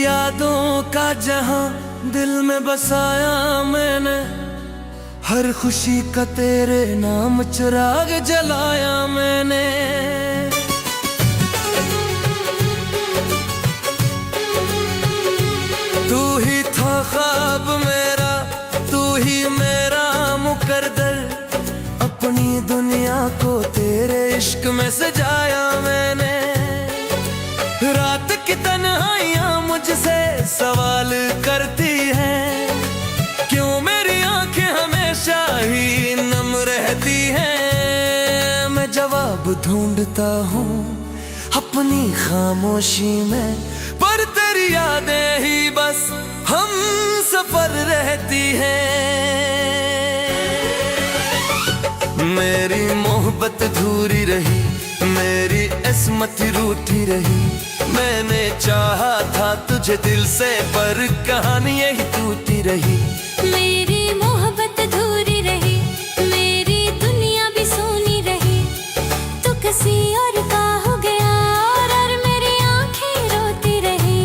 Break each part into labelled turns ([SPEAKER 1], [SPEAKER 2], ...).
[SPEAKER 1] यादों का जहां दिल में बसाया मैंने, हर खुशी का तेरे नाम चिराग जलाया मैंने। तू ही था ख्वाब मेरा, तू ही मेरा मुकद्दर, अपनी दुनिया को तेरे इश्क में सजाया मैंने। रात की तन्हाइयां मुझसे सवाल करती हैं, क्यों मेरी आंखें हमेशा ही नम रहती हैं। मैं जवाब ढूंढता हूँ अपनी खामोशी में, पर तेरी यादें ही बस हम सफर रहती हैं। मेरी मोहब्बत अधूरी रही, मेरी इस्मत रूठी रही। मैंने चाहा था तुझे दिल से, पर कहानी यही टूटी रही।
[SPEAKER 2] मेरी मोहब्बत अधूरी रही, मेरी दुनिया भी सोनी रही। तू किसी और का हो गया और मेरी आंखें रोती रही।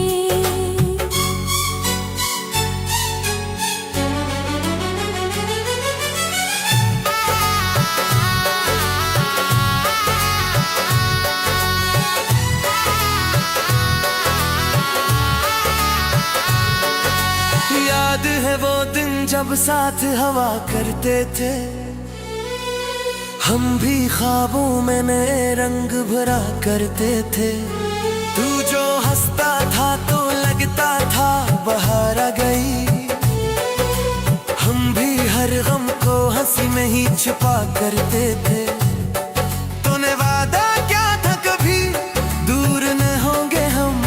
[SPEAKER 1] याद है वो दिन जब साथ हवा करते थे, हम भी ख्वाबों में नए रंग भरा करते थे। तू जो हंसता था तो लगता था बहार आ गई, हम भी हर गम को हंसी में ही छुपा करते थे। तूने वादा क्या था कभी दूर न होंगे हम,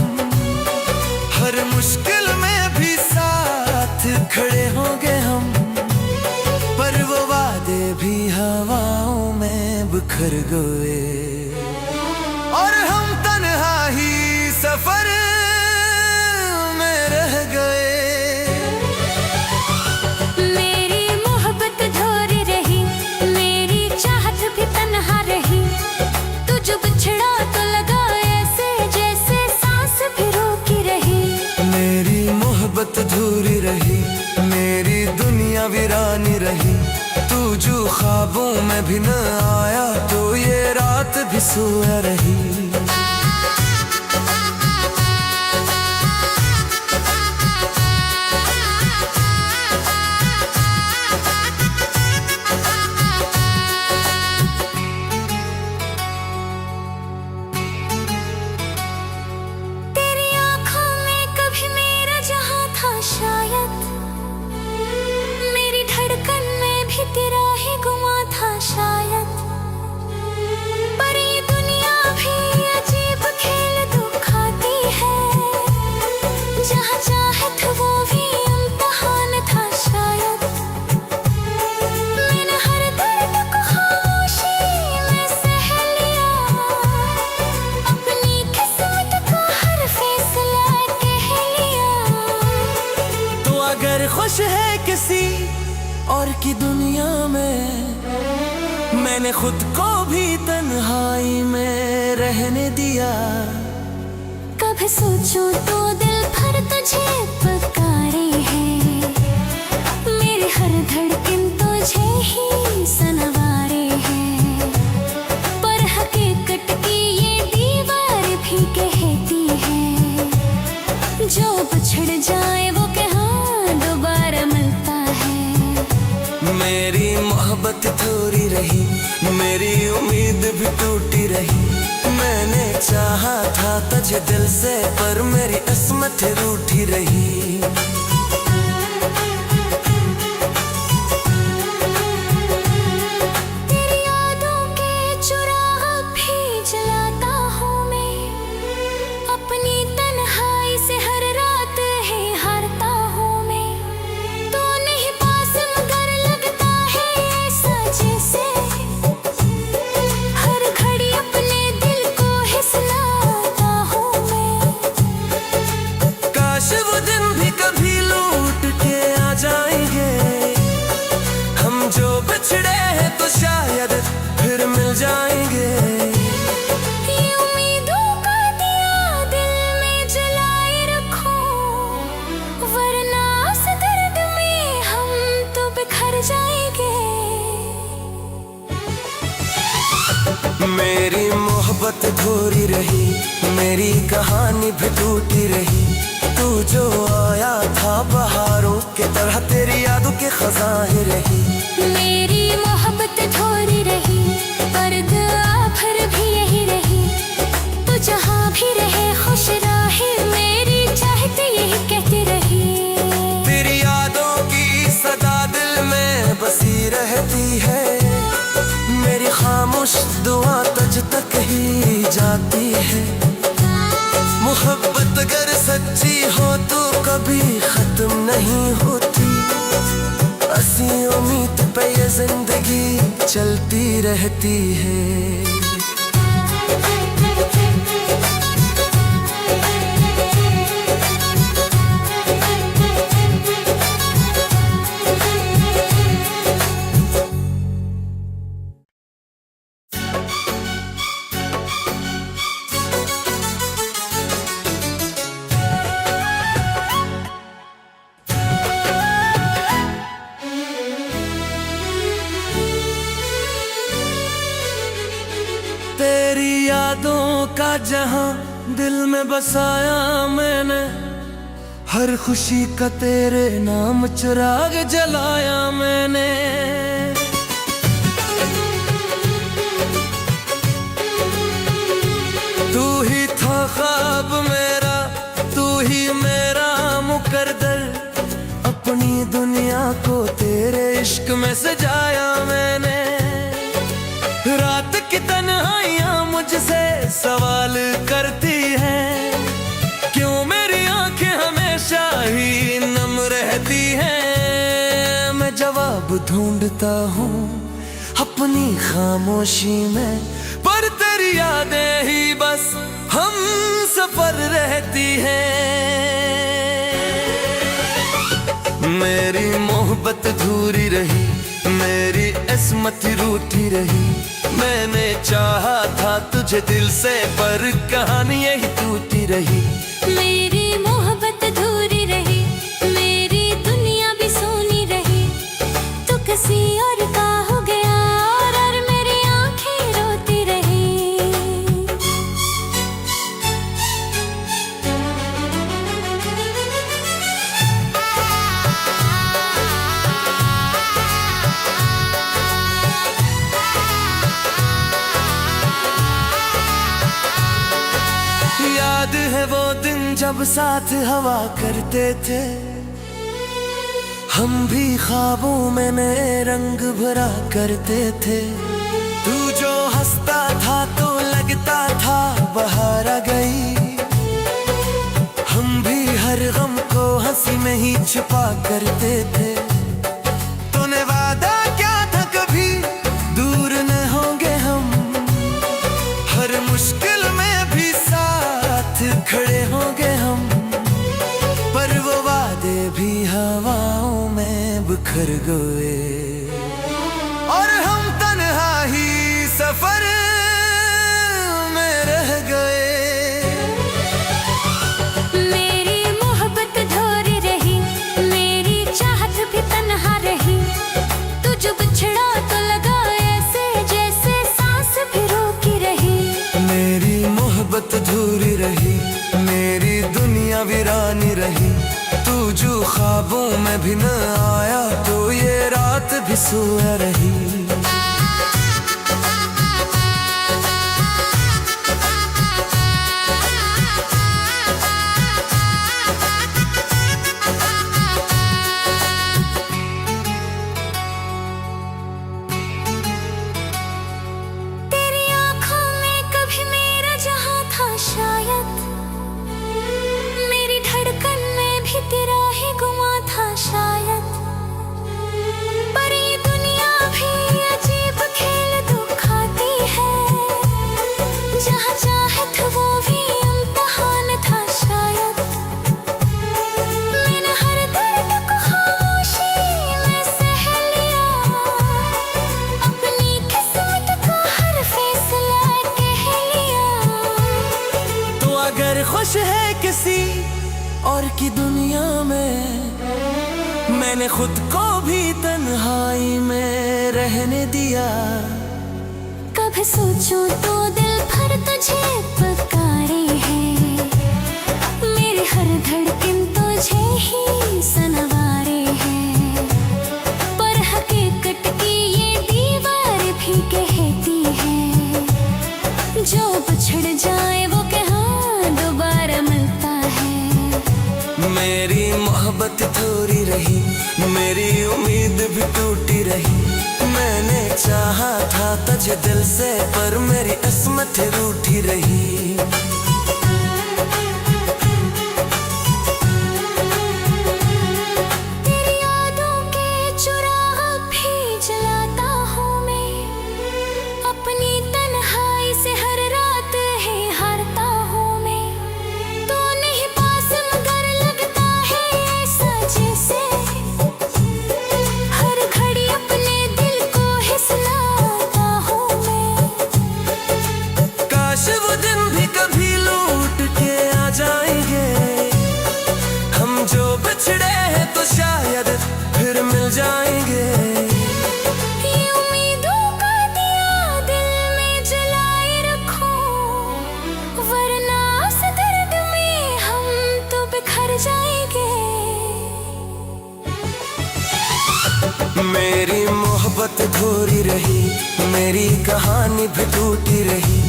[SPEAKER 1] हर मुश्किल में भी साथ खड़े होंगे हम। पर वो वादे भी हवाओं में बिखर गए, और हम तन्हा ही सफर में रह गए।
[SPEAKER 2] मेरी मोहब्बत अधूरी रही, मेरी चाहत भी तन्हा रही। तू जो बिछड़ा तो लगा ऐसे जैसे सांस भी रोकी रही।
[SPEAKER 1] मेरी मोहब्बत अधूरी रही, मेरी दुनिया वीरानी रही। तू जो ख्वाबों में भी न आया तो ये रात भी सोया रही।
[SPEAKER 2] तेरी आंखों में कभी मेरा जहां था शायद, मेरी धड़कन में भी तेरा ही गुमा था शायद। पर ये दुनिया भी अजीब खेल दिखाती है, जहां चाहत वो भी इम्तिहान था शायद। मैंने हर दर्द को खामोशी में सह लिया, अपनी किस्मत का हर फैसला कह लिया।
[SPEAKER 1] तो अगर खुश है किसी और की दुनिया में, मैंने खुद को भी तन्हाई में रहने दिया।
[SPEAKER 2] कभी सोचूं तो दिल भर तुझे पुकारे है, मेरी हर धड़कन तुझे ही सनवारे है। पर हकीकत की ये दीवार भी कहती है, जो बिछड़ जाए वो कहाँ दोबारा मिलता है।
[SPEAKER 1] मेरी मोहब्बत थोड़ी रही, मेरी उम्मीद भी टूटी रही। मैंने चाहा था तुझे दिल से, पर मेरी किस्मत रूठी रही।
[SPEAKER 2] तेरी यादों के चुराग भी जलाता हूँ मैं, अपनी तन्हाई से हर रात है हारता हूँ मैं। तू नहीं पास मगर लगता है ऐसा जैसे, हर घड़ी अपने दिल को ही सुनाता हूँ मैं।
[SPEAKER 1] काश वो दिन भी कभी मेरी कहानी भी टूटी रही। तू जो आया था बहारों के तरह, तेरी यादों के खजाने रही।
[SPEAKER 2] मेरी मोहब्बत थोड़ी रही, पर दुआ भर भी यही रही। तू जहाँ भी रहे खुश रहे, मेरी चाहत यही कहती रही।
[SPEAKER 1] तेरी यादों की सदा दिल में बसी रहती है, मेरी खामोश दुआ तुझ तक ही जाती है। मोहब्बत अगर सच्ची हो तो कभी खत्म नहीं होती, असी उम्मीद पे ये जिंदगी चलती रहती है। तेरी यादों का जहां दिल में बसाया मैंने, हर खुशी का तेरे नाम चिराग जलाया मैंने। तू ही था ख्वाब मेरा, तू ही मेरा मुकद्दर, अपनी दुनिया को तेरे इश्क में सजाया मैंने। रात की तन्हाइयां मुझसे सवाल करती हैं, क्यों मेरी आंखें हमेशा ही नम रहती हैं। मैं जवाब ढूंढता हूँ अपनी खामोशी में, पर तेरी यादें ही बस हम सफर रहती हैं। मेरी मोहब्बत अधूरी रही, मेरी इस्मत रूठी रही। मैंने चाहा था तुझे दिल से, पर कहानी यही टूटी रही।
[SPEAKER 2] मेरी मोहब्बत अधूरी रही, मेरी दुनिया भी सोनी रही। तू किसी और का हो गया और मेरी आंखें रोती रही।
[SPEAKER 1] याद है वो दिन जब साथ हवा करते थे, हम भी ख्वाबों में नए रंग भरा करते थे। तू जो हंसता था तो लगता था बहार आ गई, हम भी हर गम को हंसी में ही छुपा करते थे। तूने वादा क्या था कभी दूर न होंगे हम, हर मुश्किल में भी साथ खड़े होंगे हम, पर वो वादे भी हवाओं में बिखर गए और हम तन्हा ही सफर में रह गए।
[SPEAKER 2] मेरी मोहब्बत अधूरी रही, मेरी चाहत भी तन्हा रही। तू जो बिछड़ा तो लगा ऐसे जैसे सांस भी रोकी रही।
[SPEAKER 1] मेरी मोहब्बत अधूरी रही, मेरी दुनिया वीरानी रही। तू जो ख्वाबों में भी न आया तो ये रात भी सोया रही।
[SPEAKER 2] तेरी आंखों में कभी मेरा जहां था शायद, मेरी धड़कन में भी तेरा ही गुमा था शायद। पर ये दुनिया भी अजीब खेल दिखाती है, जहां चाहत वो भी इम्तिहान था शायद। मैंने हर दर्द को खामोशी में सह लिया, अपनी किस्मत का हर फैसला कह लिया।
[SPEAKER 1] तो अगर खुश है किसी और की दुनिया में, मैंने खुद को भी तन्हाई में रहने दिया।
[SPEAKER 2] कभी सोचूं तो दिल भर तुझे पुकारे है,
[SPEAKER 1] मेरी मोहब्बत थोड़ी रही, मेरी उम्मीद भी टूटी रही। मैंने चाहा था तुझे दिल से, पर मेरी किस्मत रूठी रही।
[SPEAKER 2] तेरी यादों के चुराग भी जलाता हूँ मैं, अपनी तन्हाई से हर रात है हारता हूँ मैं। तो नहीं पास मगर लगता है ऐसा जैसे हर घड़ी अपने दिल को ही सुनाता हूँ मैं।
[SPEAKER 1] काश वो दिन भी कभी लौट के आ जाएंगे, हम जो बिछड़े हैं तो शायद फिर मिल जाएंगे।
[SPEAKER 2] ये उम्मीदों का दिया दिल में जलाए रखो, वरना उस दर्द में हम तो बिखर जाएंगे।
[SPEAKER 1] मेरी मोहब्बत अधूरी रही, मेरी कहानी भी टूटी रही।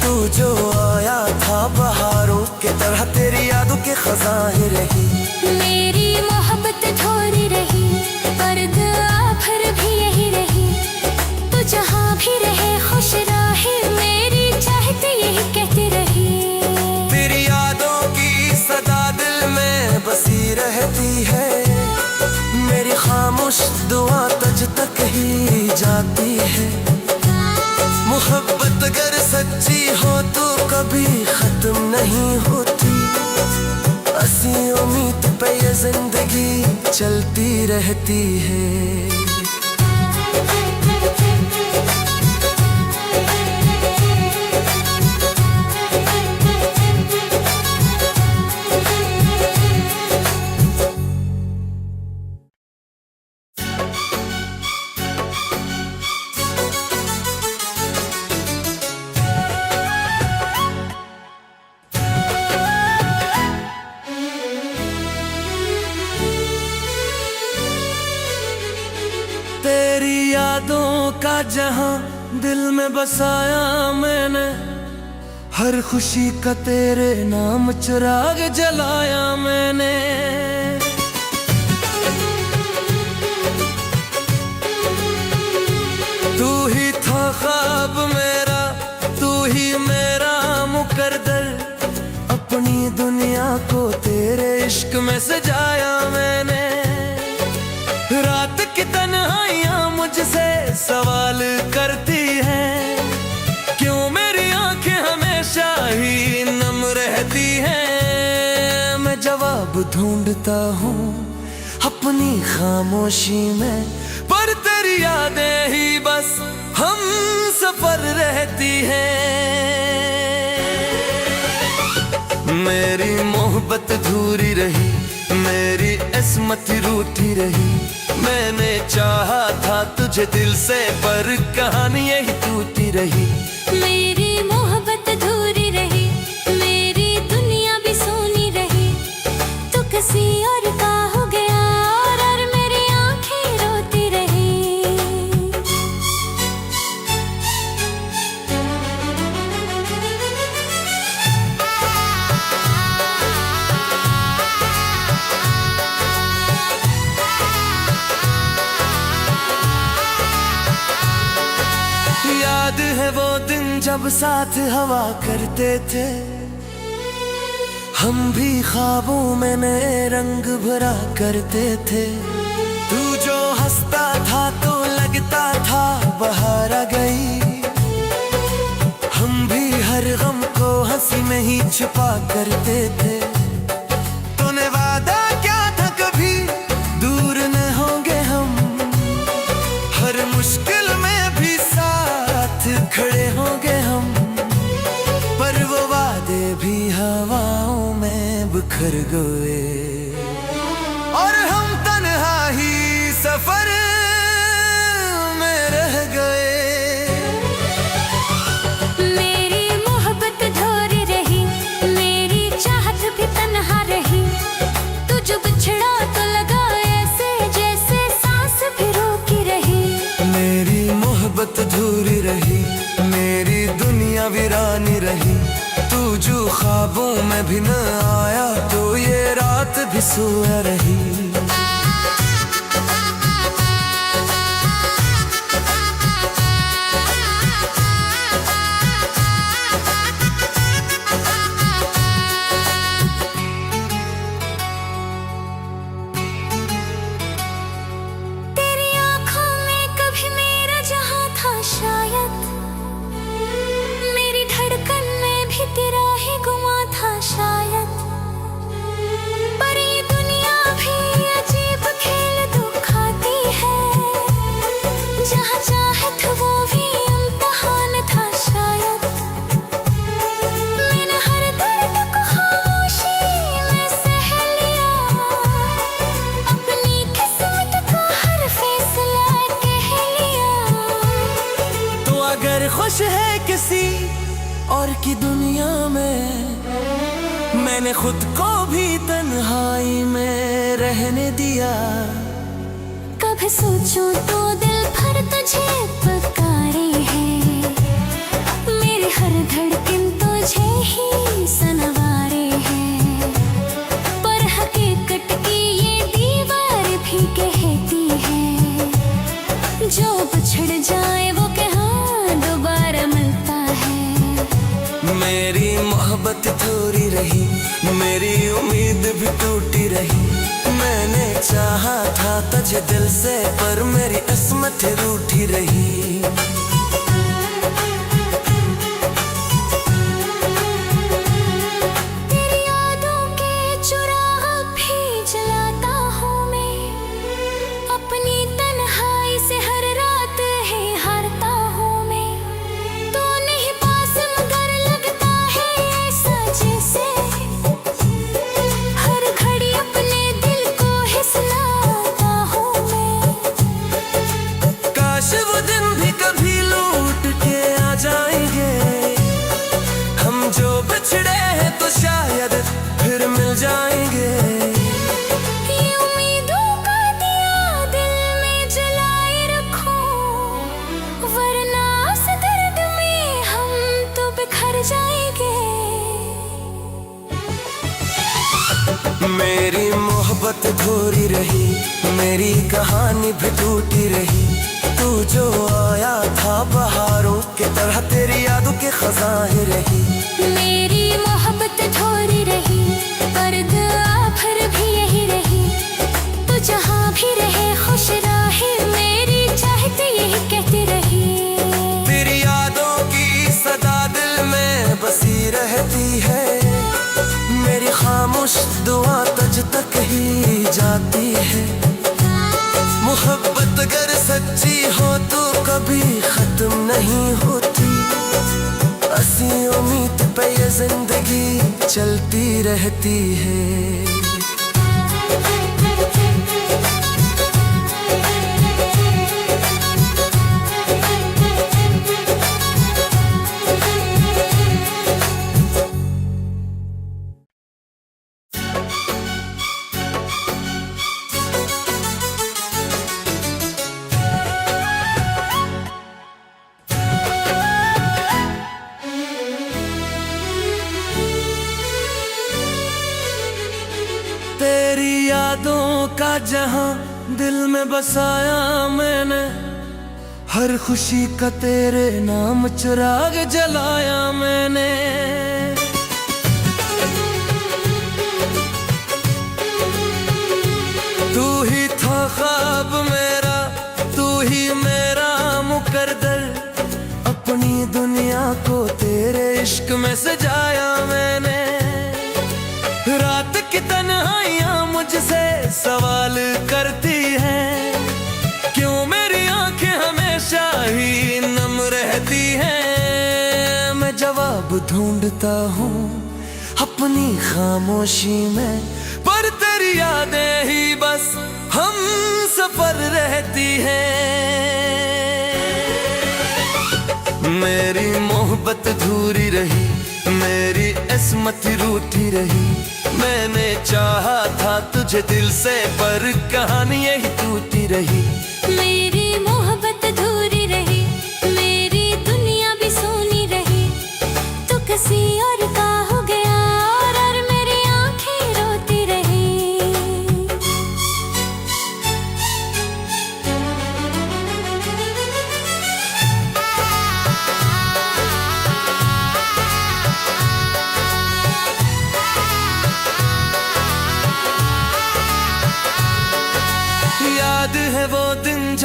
[SPEAKER 1] तू जो आया था बहारों की तरह, तेरी यादों के खजाने रही।
[SPEAKER 2] मेरी मोहब्बत थोड़ी रही, पर दुआ भर भी यही रही। तू जहाँ भी रहे खुश रहे, मेरी चाहते यही कहती रही।
[SPEAKER 1] तेरी यादों की सदा दिल में बसी रहती है, मेरी खामोश दुआ तुझ तक ही जाती है। मोहब्बत अगर सच्ची हो तो कभी खत्म नहीं होती, असी उम्मीद पे ये जिंदगी चलती रहती है। तेरी यादों का जहां दिल में बसाया मैंने, हर खुशी का तेरे नाम चिराग जलाया मैंने। तू ही था ख्वाब मेरा, तू ही मेरा मुकद्दर, अपनी दुनिया को तेरे इश्क में सजाया मैंने। रात की तन्हाइयां मुझसे सवाल करती हैं, क्यों मेरी आंखें हमेशा ही नम रहती हैं। मैं जवाब ढूंढता हूँ अपनी खामोशी में, पर तेरी यादें ही बस हम सफर रहती हैं। मेरी मोहब्बत अधूरी रही, मेरी किस्मत रूठी रही। मैंने चाहा था तुझे दिल से, पर कहानी यही टूटी रही।
[SPEAKER 2] मेरी मोहब्बत अधूरी रही, मेरी दुनिया भी सोनी रही। तू किसी और का हो गया और मेरी आंखें रोती रही।
[SPEAKER 1] याद है वो दिन जब साथ हवा करते थे, हम भी ख्वाबों में नए रंग भरा करते थे। तू जो हंसता था तो लगता था बहार आ गई, हम भी हर गम को हंसी में ही छुपा करते थे। तूने वादा क्या था कभी दूर न होंगे हम, हर मुश्किल में भी साथ खड़े होंगे हम। पर वो वादे भी हवाओं में बिखर गए, और हम तन्हा ही सफर में रह गए।
[SPEAKER 2] मेरी मोहब्बत अधूरी रही, मेरी चाहत भी तन्हा रही। तू जो बिछड़ा तो लगा ऐसे जैसे सांस भी रोकी रही।
[SPEAKER 1] मेरी मोहब्बत अधूरी रही, मेरी दुनिया वीरानी रही। तू जो ख्वाबों में भी न आया तो ये रात भी आंसू रही।
[SPEAKER 2] तेरी आंखों में कभी मेरा जहां था शायद, मेरी धड़कन में भी तेरा ही गुमा था शायद। पर ये दुनिया भी अजीब खेल दिखाती है, जहां चाहत वो भी इम्तिहान था शायद। मैंने हर दर्द को खामोशी में सह लिया, अपनी किस्मत का हर फैसला कह लिया।
[SPEAKER 1] तो अगर खुश है किसी और की दुनिया में, मैंने खुद को भी तन्हाई में रहने दिया।
[SPEAKER 2] कभी सोचूं तो दिल भर तुझे पुकारे है, मेरी हर धड़कन तुझे ही सनवारे है। पर हकीकत की ये दीवार भी कहती है, जो बिछड़ जाए वो कहाँ दोबारा मिलता है।
[SPEAKER 1] मेरी मोहब्बत थोड़ी रही, मेरी उम्मीद भी टूटी रही। मैंने चाहा था तुझे दिल से, पर मेरी किस्मत रूठी रही।
[SPEAKER 2] तेरी यादों के चुराग भी जलाता हूँ मैं, अपनी तन्हाई से हर रात है हारता हूँ मैं। तू नहीं पास मगर लगता है ऐसा जैसे, हर घड़ी अपने दिल को ही सुनाता हूँ मैं।
[SPEAKER 1] काश वो दिन भी कभी लौट के आ जाएंगे, हम जो बिछड़े हैं तो शायद फिर मिल जाएंगे।
[SPEAKER 2] ये उम्मीदों का दिया दिल में जलाए रखो, वरना इस दर्द में हम तो बिखर जाएंगे।
[SPEAKER 1] मेरी मोहब्बत अधूरी रही, मेरी कहानी भी टूटी रही। तू जो आया था बहारों की तरह, तेरी यादों के खजाने रही।
[SPEAKER 2] मेरी मोहब्बत थोड़ी रही, पर दुआ फिर भी यही रही। तू जहाँ भी रहे खुश रहे, मेरी चाहत यही कहती रही।
[SPEAKER 1] तेरी यादों की सदा दिल में बसी रहती है, मेरी खामोश दुआ तुझ तक ही जाती है। मोहब्बत अगर सच्ची हो तो कभी खत्म नहीं होती, असी उम्मीद पे ये जिंदगी चलती रहती है। तेरी यादों का जहां दिल में बसाया मैंने, हर खुशी का तेरे नाम चिराग जलाया मैंने। तू ही था ख्वाब मेरा, तू ही मेरा मुकद्दर, अपनी दुनिया को तेरे इश्क में सजाया मैंने। रात की तन्हाइयां मुझसे सवाल करती हैं, क्यों मेरी आंखें हमेशा ही नम रहती हैं। मैं जवाब ढूंढता हूँ अपनी खामोशी में, पर तेरी यादें ही बस हम सफर रहती हैं। मेरी मोहब्बत अधूरी रही, मेरी किस्मत रूठी रही। मैंने चाहा था तुझे दिल से, पर कहानी यही टूटी रही।
[SPEAKER 2] मेरी मोहब्बत अधूरी रही, मेरी दुनिया भी सोनी रही। तू किसी और का हो गया और मेरी आंखें रोती रही।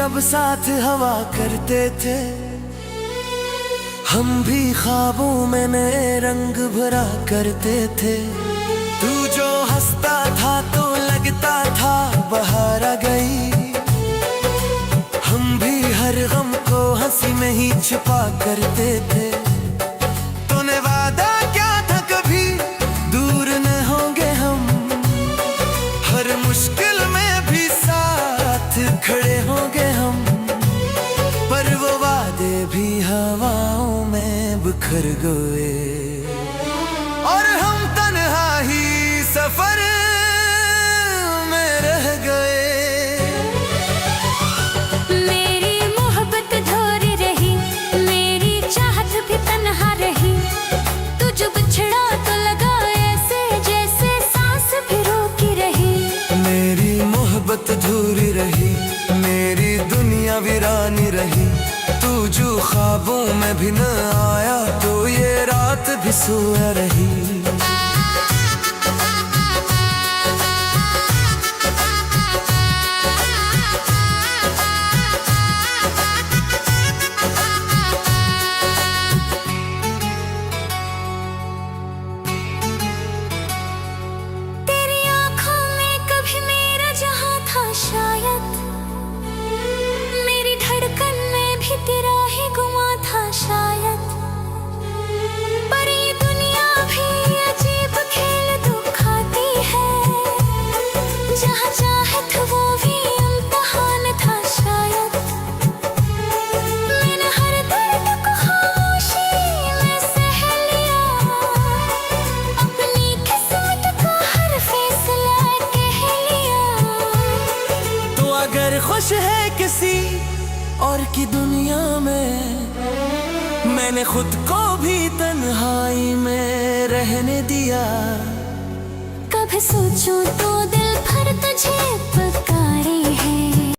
[SPEAKER 1] जब साथ हवा करते थे, हम भी ख्वाबों में नए रंग भरा करते थे। तू जो हंसता था तो लगता था बहार आ गई, हम भी हर गम को हंसी में ही छुपा करते थे। तूने वादा क्या था कभी दूर न होंगे हम, हर मुश्किल में भी साथ खड़े होंगे हम, पर वो वादे भी हवाओं में बिखर गए और हम तन्हा ही सफर में रह गए।
[SPEAKER 2] मेरी मोहब्बत अधूरी रही, मेरी चाहत भी तन्हा रही। तू जो बिछड़ा तो लगा ऐसे जैसे सांस भी रोकी रही।
[SPEAKER 1] मेरी मोहब्बत अधूरी रही, मेरी दुनिया वीरानी रही। तू जो ख्वाबों में भी न आया तो ये रात भी सोया रही।
[SPEAKER 2] तेरी आँखों में कभी मेरा जहां था शायद, मेरी धड़कन में भी तेरा ही गुमा था शायद। पर ये दुनिया भी अजीब खेल दिखाती है, जहाँ चाहत वो भी इम्तिहान था शायद। मैंने हर दर्द को खामोशी में सह लिया, अपनी किस्मत का हर फैसला कह लिया।
[SPEAKER 1] तो अगर खुश है किसी और की दुनिया में, मैंने खुद को भी तन्हाई में रहने दिया।
[SPEAKER 2] कभी सोचूं तो